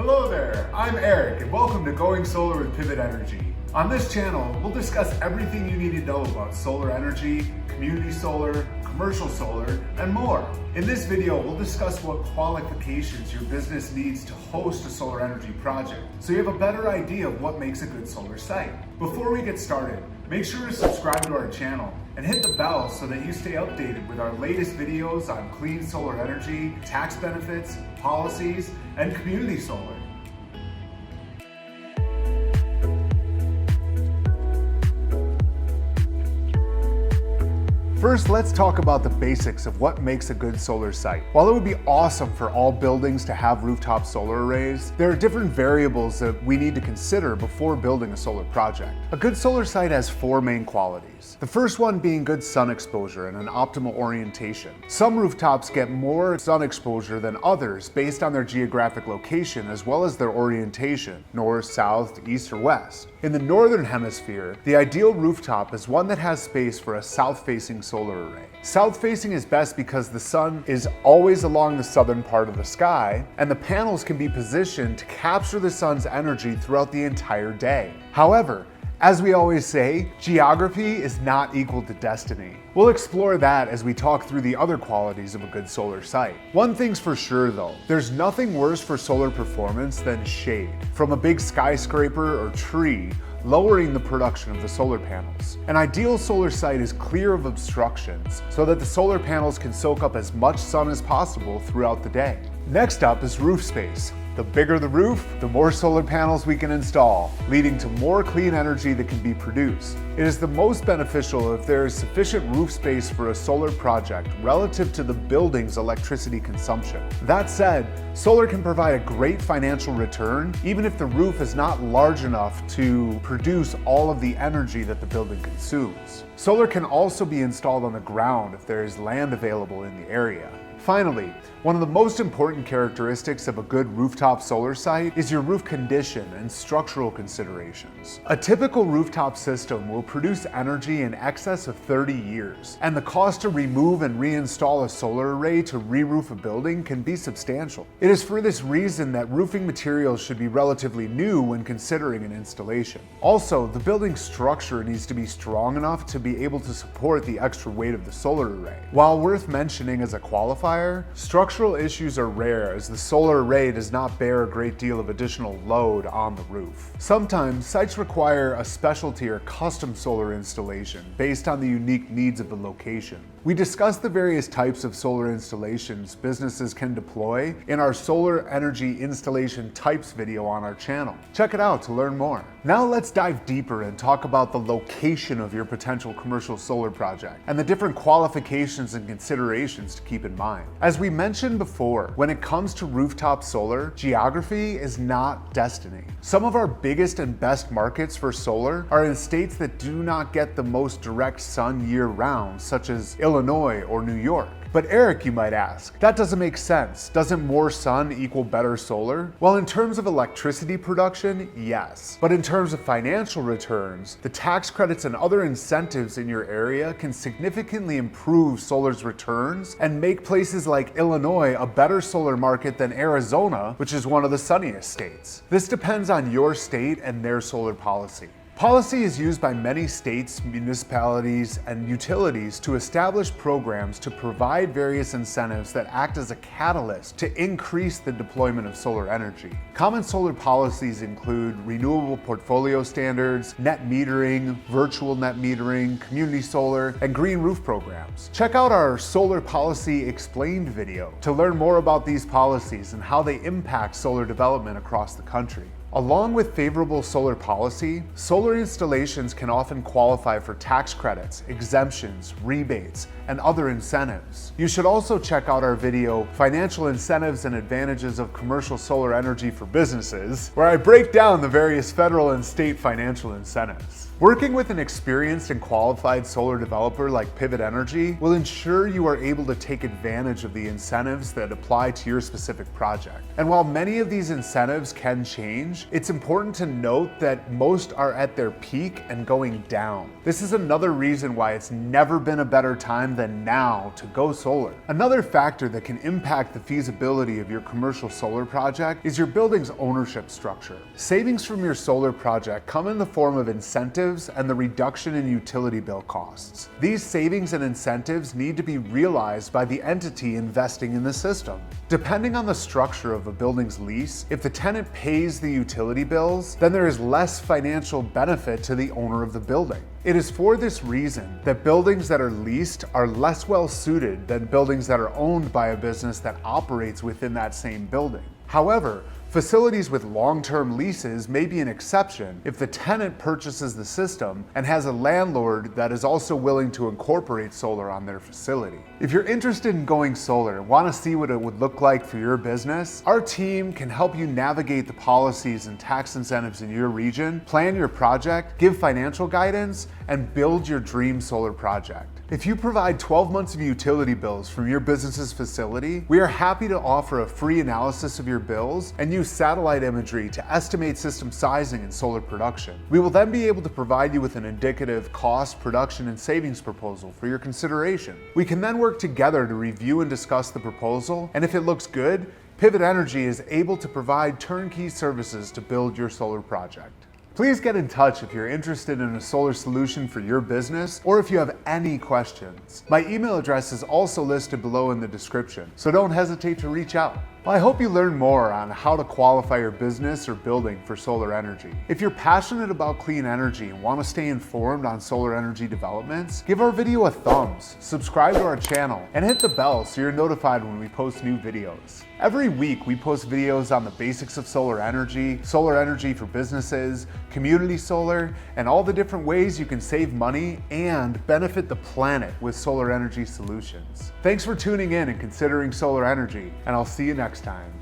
Hello there, I'm Erik and welcome to Going Solar with Pivot Energy. On this channel, we'll discuss everything you need to know about solar energy, community solar, commercial solar, and more. In this video, we'll discuss what qualifications your business needs to host a solar energy project, so you have a better idea of what makes a good solar site. Before we get started, make sure to subscribe to our channel and hit the bell so that you stay updated with our latest videos on clean solar energy, tax benefits, policies, and community solar. First, let's talk about the basics of what makes a good solar site. While it would be awesome for all buildings to have rooftop solar arrays, there are different variables that we need to consider before building a solar project. A good solar site has four main qualities. The first one being good sun exposure and an optimal orientation. Some rooftops get more sun exposure than others based on their geographic location as well as their orientation, north, south, east, or west. In the northern hemisphere, the ideal rooftop is one that has space for a south-facing solar array. South-facing is best because the sun is always along the southern part of the sky, and the panels can be positioned to capture the sun's energy throughout the entire day. However, as we always say, geography is not equal to destiny. We'll explore that as we talk through the other qualities of a good solar site. One thing's for sure though, there's nothing worse for solar performance than shade from a big skyscraper or tree, lowering the production of the solar panels. An ideal solar site is clear of obstructions so that the solar panels can soak up as much sun as possible throughout the day. Next up is roof space. The bigger the roof, the more solar panels we can install, leading to more clean energy that can be produced. It is the most beneficial if there is sufficient roof space for a solar project relative to the building's electricity consumption. That said, solar can provide a great financial return even if the roof is not large enough to produce all of the energy that the building consumes. Solar can also be installed on the ground if there is land available in the area. Finally, one of the most important characteristics of a good rooftop solar site is your roof condition and structural considerations. A typical rooftop system will produce energy in excess of 30 years, and the cost to remove and reinstall a solar array to re-roof a building can be substantial. It is for this reason that roofing materials should be relatively new when considering an installation. Also, the building's structure needs to be strong enough to be able to support the extra weight of the solar array. While worth mentioning as a qualifier, structural issues are rare as the solar array does not bear a great deal of additional load on the roof. Sometimes sites require a specialty or custom solar installation based on the unique needs of the location. We discussed the various types of solar installations businesses can deploy in our solar energy installation types video on our channel. Check it out to learn more. Now let's dive deeper and talk about the location of your potential commercial solar project and the different qualifications and considerations to keep in mind. As we mentioned before, when it comes to rooftop solar, geography is not destiny. Some of our biggest and best markets for solar are in states that do not get the most direct sun year-round, such as Illinois or New York. But Erik, you might ask, that doesn't make sense. Doesn't more sun equal better solar? Well, in terms of electricity production, yes. But in terms of financial returns, the tax credits and other incentives in your area can significantly improve solar's returns and make places like Illinois a better solar market than Arizona, which is one of the sunniest states. This depends on your state and their solar policy. Policy is used by many states, municipalities, and utilities to establish programs to provide various incentives that act as a catalyst to increase the deployment of solar energy. Common solar policies include renewable portfolio standards, net metering, virtual net metering, community solar, and green roof programs. Check out our Solar Policy Explained video to learn more about these policies and how they impact solar development across the country. Along with favorable solar policy, solar installations can often qualify for tax credits, exemptions, rebates, and other incentives. You should also check out our video, Financial Incentives and Advantages of Commercial Solar Energy for Businesses, where I break down the various federal and state financial incentives. Working with an experienced and qualified solar developer like Pivot Energy will ensure you are able to take advantage of the incentives that apply to your specific project. And while many of these incentives can change, range, it's important to note that most are at their peak and going down. This is another reason why it's never been a better time than now to go solar. Another factor that can impact the feasibility of your commercial solar project is your building's ownership structure. Savings from your solar project come in the form of incentives and the reduction in utility bill costs. These savings and incentives need to be realized by the entity investing in the system. Depending on the structure of a building's lease, if the tenant pays the utility bills, then there is less financial benefit to the owner of the building. It is for this reason that buildings that are leased are less well suited than buildings that are owned by a business that operates within that same building. However, facilities with long-term leases may be an exception if the tenant purchases the system and has a landlord that is also willing to incorporate solar on their facility. If you're interested in going solar and want to see what it would look like for your business, our team can help you navigate the policies and tax incentives in your region, plan your project, give financial guidance, and build your dream solar project. If you provide 12 months of utility bills from your business's facility, we are happy to offer a free analysis of your bills and use satellite imagery to estimate system sizing and solar production. We will then be able to provide you with an indicative cost, production, and savings proposal for your consideration. We can then work together to review and discuss the proposal, and if it looks good, Pivot Energy is able to provide turnkey services to build your solar project. Please get in touch if you're interested in a solar solution for your business or if you have any questions. My email address is also listed below in the description, so don't hesitate to reach out. Well, I hope you learned more on how to qualify your business or building for solar energy. If you're passionate about clean energy and want to stay informed on solar energy developments, give our video a thumbs, subscribe to our channel, and hit the bell so you're notified when we post new videos. Every week we post videos on the basics of solar energy for businesses, community solar, and all the different ways you can save money and benefit the planet with solar energy solutions. Thanks for tuning in and considering solar energy, and I'll see you next time.